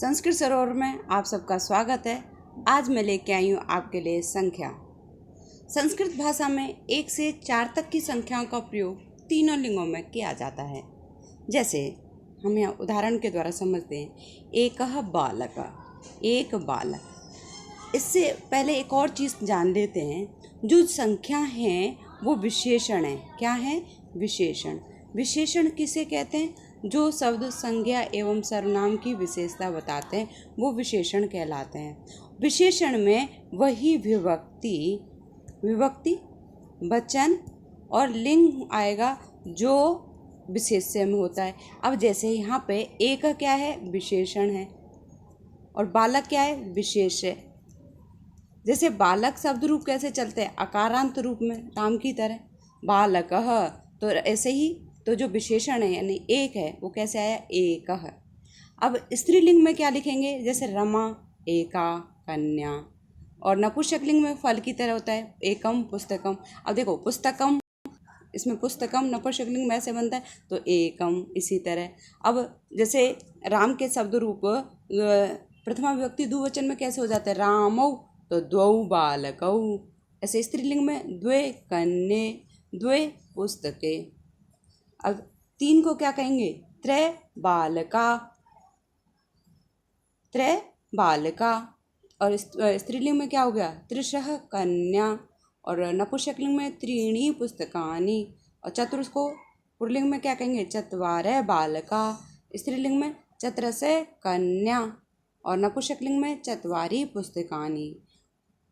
संस्कृत सरोवर में आप सबका स्वागत है। आज मैं लेके आई हूँ आपके लिए संख्या। संस्कृत भाषा में 1 से 4 तक की संख्याओं का प्रयोग तीनों लिंगों में किया जाता है। जैसे हम यहाँ उदाहरण के द्वारा समझते हैं, एकः बालक, एक बालक। इससे पहले एक और चीज़ जान लेते हैं, जो संख्या हैं वो विशेषण है। क्या है? विशेषण। विशेषण किसे कहते हैं? जो शब्द संज्ञा एवं सर्वनाम की विशेषता बताते हैं वो विशेषण कहलाते हैं। विशेषण में वही विभक्ति वचन और लिंग आएगा जो विशेष्य में होता है। अब जैसे यहाँ पे एक क्या है? विशेषण है, और बालक क्या है? विशेष है। जैसे बालक शब्द रूप कैसे चलते हैं? अकारांत रूप में, राम की तरह। बालकः, तो ऐसे ही तो जो विशेषण है यानी एक है वो कैसे आया? एकः। अब स्त्रीलिंग में क्या लिखेंगे? जैसे रमा, एका, कन्या। और नपुंसकलिंग में फल की तरह होता है, एकम पुस्तकम। अब देखो पुस्तकम, इसमें पुस्तकम नपुंसकलिंग में ऐसे बनता है, तो एकम। इसी तरह अब जैसे राम के शब्द रूप प्रथमा विभक्ति द्विवचन में कैसे हो जाता है? रामौ, तो द्वौ बालकौ। ऐसे स्त्रीलिंग में द्वे कन्ये, द्वे पुस्तके। अब 3 को क्या कहेंगे? त्रय बालका, त्रय बालका। और स्त्रीलिंग में क्या हो गया? त्रिशः कन्या। और नपुंसकलिंग में त्रीणि पुस्तकानि। और चतुर्थ को पुल्लिंग में क्या कहेंगे? चत्वारः बालका। स्त्रीलिंग में चतुरस्य कन्या। और नपुंसकलिंग में चत्वारि पुस्तकानि।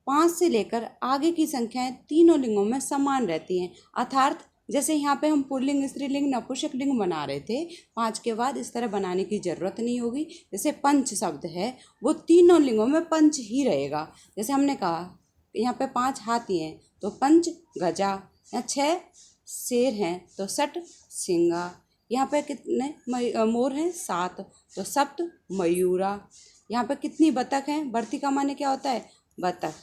5 से लेकर आगे की संख्याएं तीनों लिंगों में समान रहती हैं। अर्थात जैसे यहाँ पे हम पुल्लिंग, स्त्रीलिंग, नपुंसकलिंग बना रहे थे, 5 के बाद इस तरह बनाने की ज़रूरत नहीं होगी। जैसे पंच शब्द है वो तीनों लिंगों में पंच ही रहेगा। जैसे हमने कहा यहाँ पे 5 हाथी हैं तो पंच गजा, या 6 शेर हैं तो सट सिंगा। यहाँ पे कितने मोर हैं? 7, तो सप्त मयूरा। यहाँ पे कितनी बतख हैं? वर्तिका माने क्या होता है? बतख।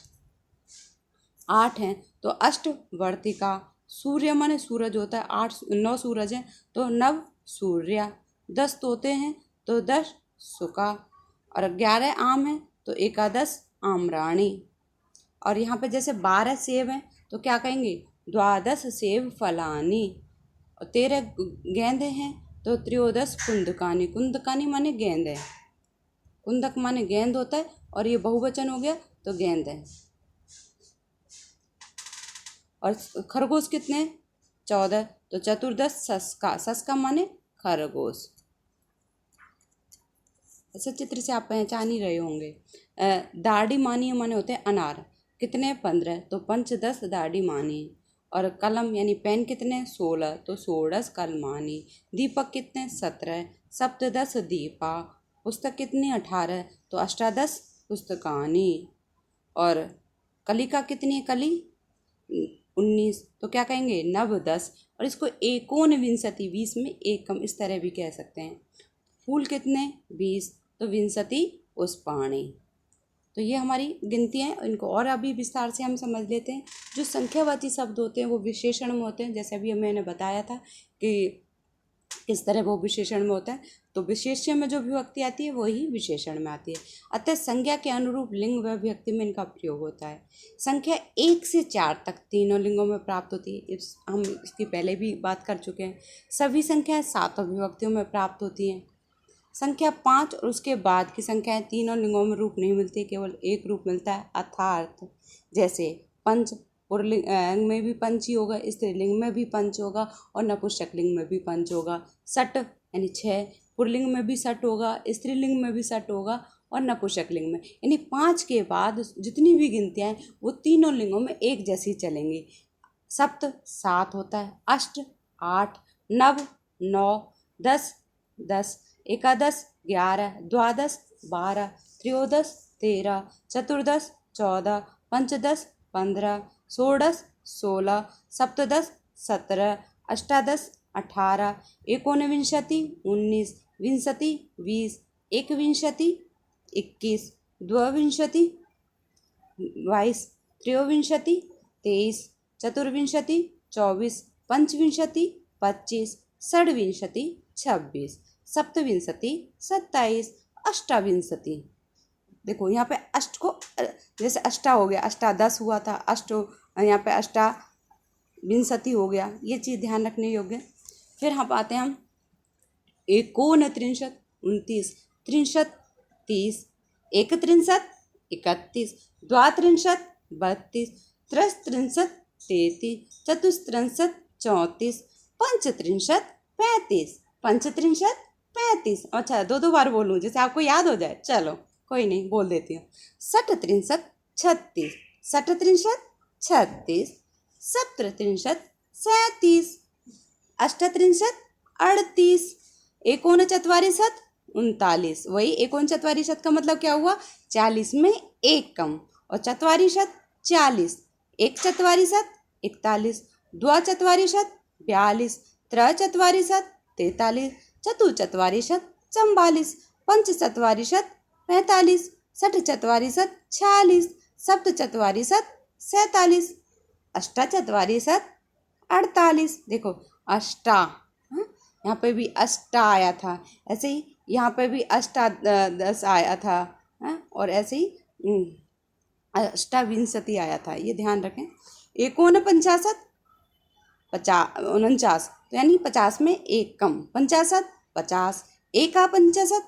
8 हैं तो अष्ट वर्तिका। सूर्य माने सूरज होता है, 9 सूरज हैं तो नव सूर्या। 10 तोते हैं तो 10 सुका। और 11 आम हैं तो 11 आम्राणी। और यहाँ पे जैसे 12 सेब हैं तो क्या कहेंगे? 12 सेब फलानी। और 13 गेंदे हैं तो 13 कुंदकानी। कुंदकानी माने गेंद है, कुंदक माने गेंद होता है, और ये बहुवचन हो गया तो गेंद है। और खरगोश कितने? 14, तो 14 सस्का। सस्का माने खरगोश। ऐसे चित्र से आप पहचान ही रहे होंगे। दाढ़ी मानी माने होते हैं अनार। कितने? 15, तो 5 10 दाढ़ी मानी। और कलम यानी पेन कितने? 16, तो 16 कलमानी। दीपक कितने? 17, सप्त 10 दीपा। पुस्तक कितनी? 18, तो अष्टादश पुस्तकानी। और कलिका कितनी? कली 19, तो क्या कहेंगे? नव 10। और इसको एकोनविंशति, 20 में एकम, इस तरह भी कह सकते हैं। फूल कितने? 20, तो विंशति पुष्पाणि। तो ये हमारी गिनतियाँ हैं। इनको और अभी विस्तार से हम समझ लेते हैं। जो संख्यावाची शब्द होते हैं वो विशेषण में होते हैं, जैसे अभी मैंने बताया था कि किस तरह वो विशेषण में होता है। तो विशेष्य में जो विभक्ति आती है वही विशेषण में आती है। अतः संज्ञा के अनुरूप लिंग व विभक्ति में इनका प्रयोग होता है। संख्या 1 से 4 तक तीनों लिंगों में प्राप्त होती है। हम इसकी पहले भी बात कर चुके हैं। सभी संख्याएं 7 विभक्तियों में प्राप्त होती हैं। संख्या 5 और उसके बाद की संख्याएं तीनों लिंगों में रूप नहीं मिलती, केवल एक रूप मिलता है। अर्थात जैसे पंच, पुल्लिंग में भी पंच ही होगा, स्त्रीलिंग में भी पंच होगा, और नपुंसकलिंग में भी पंच होगा। सट यानी 6, पुल्लिंग में भी सट होगा, स्त्रीलिंग में भी सट होगा, और नपुंसकलिंग में। यानी 5 के बाद जितनी भी गिनतियाँ हैं वो तीनों लिंगों में एक जैसी चलेंगी। सप्त 7 होता है, अष्ट 8, नव 9, 10 10, एकादश 11, द्वादश 12, त्रयोदश 13, चतुर्दश 14, पंचदश 15, षोडश 16, सप्तदश 17, अष्टादश 18, एकोनविंशति 19, विंशति 20, एकविंशति 21, द्वाविंशति 22, त्रयोविंशति 23, चतुर्विंशति 24, पंचविंशति 25, षड्विंशति 26, सप्तविंशति 27, अष्टाविंशति। देखो यहाँ पे अष्ट को जैसे अष्टा हो गया, अष्टा 10 हुआ था, अष्ट यहाँ पे अष्टाविंशति हो गया, ये चीज़ ध्यान रखने योग्य। फिर हम आते हैं हम एकोनत्रिंशत् 29, त्रिंशत् 30, एकत्रिंशत् 31, द्वात्रिंशत् 32, त्रयस्त्रिंशत् 33, चतुस्त्रिंशत् 34, पंचत्रिंशत् 35, पंचत्रिंशत् 35। अच्छा 2 बार बोलूँ जैसे आपको याद हो जाए, चलो कोई नहीं बोल देती हूँ। षट्त्रिंशत् 36, षट्त्रिंशत् 36, सप्तत्रिंशत् 37, अष्टत्रिंशत् 38, एकोनचत्वारिंशत् 39। वही एकोनचत्वारिंशत् का मतलब क्या हुआ, 40 में 1 कम, और चत्वारिंशत् 40, एकचत्वारिंशत् 41, द्वाचत्वारिंशत् 42, त्रयचत्वारिंशत् 43, चतुश्चत्वारिंशत् 44, पंचचत्वारिंशत् 45, षट्चत्वारिंशत् 46, सप्तचत्वारिंशत् 47, अष्टचत्वारिंशत् 48। देखो अष्टा, हाँ, यहाँ पे भी अष्टा आया था, ऐसे ही यहाँ पे भी अष्टा 10 आया था, हाँ, और ऐसे ही अष्टाविंशति आया था, ये ध्यान रखें। एकोनपंचाशत् 49, तो यानी 50 में 1 कम, पंचाशत् 50, एकापंचाशत्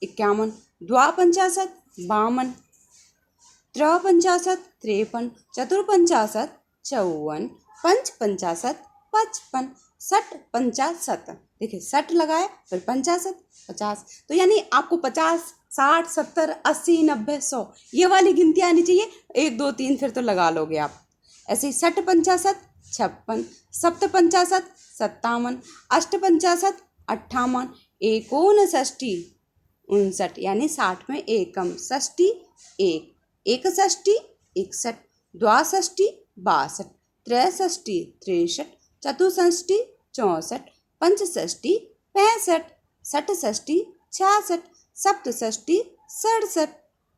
51, द्वापंचाशत् 52, त्रयपंचाशत् 53, चतुर्पंचाशत् 54, पंचपंचाशत् 55, षट पंचाशत्। देखिए षट लगाए फिर पंचाशत् 50, तो यानी आपको 50, 60, 70, 80, 90, 100 ये वाली गिनती आनी चाहिए। 1, 2, 3 फिर तो लगा लोगे आप। ऐसे ही षट पंचाशत् 56, सप्त पंचाशत् 57, अष्ट पंचाशत् 58, एकोनषष्टि 59, यानी 60 में 1 कम, षष्टि 1, एकषष्टि 61, द्वाषष्टि 62, त्रयषष्टि 63, चतुषष्टि 64, पंचषष्टि 65, षट्षष्टि 66, सप्तषष्टि 67,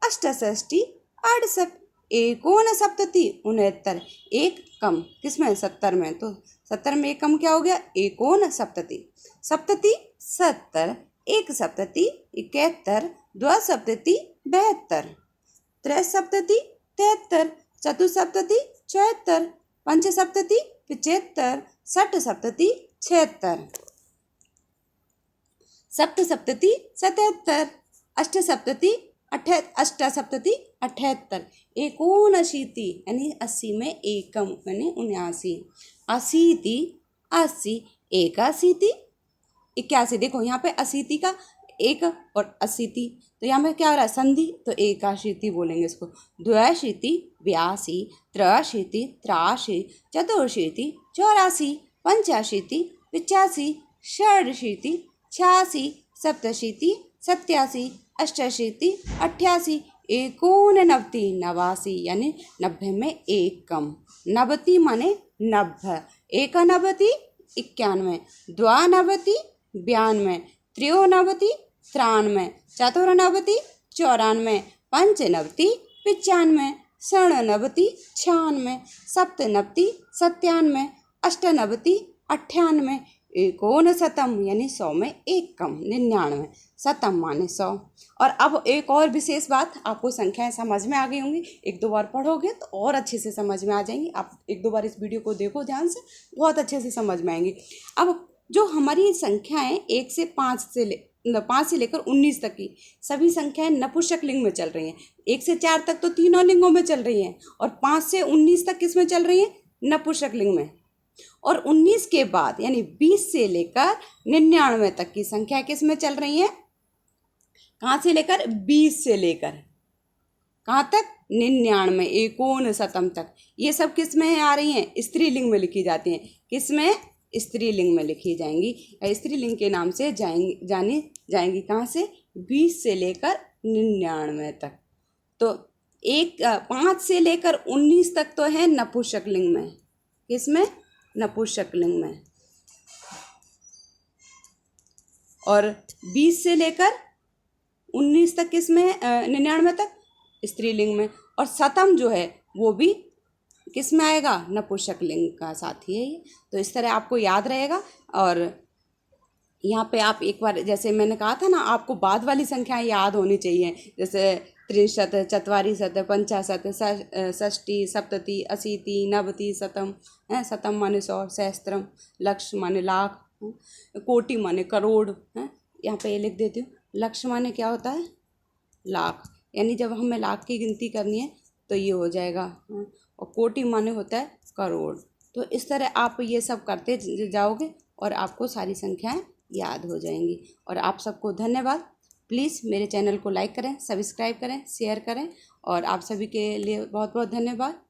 अष्टषष्टि 68, एकोनसप्तति 69, 1 कम किसमें, 70 में, तो 70 में 1 कम क्या हो गया, एकोनसप्तति। सप्तति 70, एक सप्तति 71, द्विसप्तति 72, त्रयसप्तति 73, चतुसप्तति 74, पंचसप्तति 75, षट्सप्तति 76, सप्तसप्तति 77, अष्टसप्तति 78, 89 यानी 80 में 1 कम यानी 79, 80, 80, 81, 81। देखो यहाँ पे 80 का 1 और 80, तो यहाँ पे क्या हो रहा है, संधि, तो 81 बोलेंगे इसको। 82, 82, 83, 83, 84, 84, 85, 85, 67, 86, 87, 87, 88, 88, 89, 89 यानी 90 में 1 कम। 90 माने 90, 91, 91, 92, 92, 93, 93, 94, 94, 95, 95, 96, 96, 97, 97, 98, 98, 59 यानी 100 में 1 कम, 99, शतम माने 100। और अब एक और विशेष बात, आपको संख्याएं समझ में आ गई होंगी, 1-2 बार पढ़ोगे तो और अच्छे से समझ में आ जाएंगी। आप 1-2 बार इस वीडियो को देखो ध्यान से, बहुत अच्छे से समझ में आएंगी। अब जो हमारी संख्याएं 1 से 5 से लेकर 19 तक की सभी संख्याएं नपुंसक लिंग में चल रही हैं। 1 से 4 तक तो तीनों लिंगों में चल रही हैं, और 5 से 19 तक किस में चल रही हैं, नपुंसक लिंग में। और 19 के बाद यानी 20 से लेकर 99 तक की संख्या किस में चल रही हैं, कहाँ से लेकर, 20 से लेकर कहाँ तक, 99, 59 तक। ये सब किस में आ रही हैं, स्त्रीलिंग में लिखी जाती हैं। किस में, स्त्रीलिंग में लिखी जाएंगी, स्त्रीलिंग के नाम से जानी जाएंगी। कहाँ से, 20 से लेकर 99 तक। तो 5 से लेकर 19 तक तो है नपुंसक लिंग में, किसमें, नपुंसक लिंग में। और 20 से लेकर 19 तक किसमें, 99 तक स्त्रीलिंग में। और शतम जो है वो भी किस में आएगा, नपुंसक लिंग का साथी है ये। तो इस तरह आपको याद रहेगा। और यहाँ पे आप एक बार, जैसे मैंने कहा था ना, आपको बाद वाली संख्याएं याद होनी चाहिए, जैसे त्रिंशत, चत्वारिशत, पंचाशत, षष्टि, सप्तति, अशीति, नवति, शतम है। शतम माने 100, सहस्त्रम लक्ष माने लाख, कोटि माने करोड़ है। यहाँ पे ये लिख देती हूँ। लक्ष माने क्या होता है? लाख, यानी जब हमें लाख की गिनती करनी है तो ये हो जाएगा, हाँ। और कोटि माने होता है करोड़। तो इस तरह आप ये सब करते जाओगे और आपको सारी संख्याएं याद हो जाएंगी। और आप सबको धन्यवाद। प्लीज़ मेरे चैनल को लाइक करें, सब्सक्राइब करें, शेयर करें, और आप सभी के लिए बहुत बहुत धन्यवाद।